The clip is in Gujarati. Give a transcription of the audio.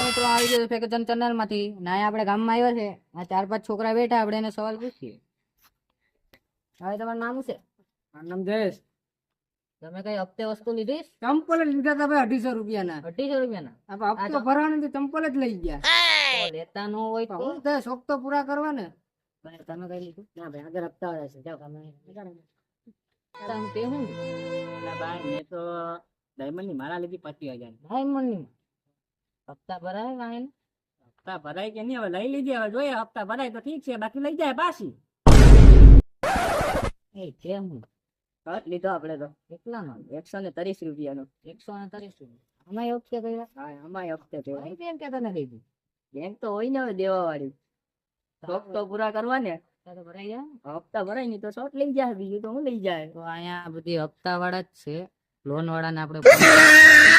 મિત્રો આવી ગયો ફેકચન ચેનલ માંથી ના આપણે ગામમાં આવ્યા છે આ 4-5 છોકરા બેઠા આપણે એને સવાલ પૂછીએ હવે તમારું નામ શું છે મારું નામ જયેશ. તમે કઈ હપ્તે વસ્તુ લીધી ચંપલ જ લીધા હતા ભાઈ 250 રૂપિયાના. 250 રૂપિયાના આપણે હપ્તો ભરવાનો તો ચંપલ જ લઈ ગયા. તો લેતા ન હોય તો હું તો શોખ તો પૂરા કરવા ને. ભાઈ તમે કઈ લીધું ના ભાઈ આગળ હપ્તા વાળા છે જાઓ તમે. તમે તે હું ના ભાઈ મેં તો ડાયમંડ ની માળા લીધી 25,000. ડાયમંડ ની હપ્તા ભરાય વાહન હપ્તા ભરાય કે નહીં હવે લઈ લીધી. હવે જોઈએ હપ્તા ભરાય તો ઠીક છે બાકી લઈ જાય પાછી. એ કેમ કટ લીધો આપણે તો કેટલાનો 130 રૂપિયાનો. 130 અમે હપ્તે કર્યા હા અમાય હપ્તે થયો. ભાઈ બેન કેતા નથી લીધું બેંક તો હોય ને હવે દેવા વાળી. શોખ તો પૂરા કરવા ને. તો ભરાઈ જાય હપ્તા ભરાય નહીં તો શોટ લઈ જાય બીજું તો હું લઈ જાય. તો અહીંયા બધી હપ્તા વાળા જ છે લોન વાળા ને આપણે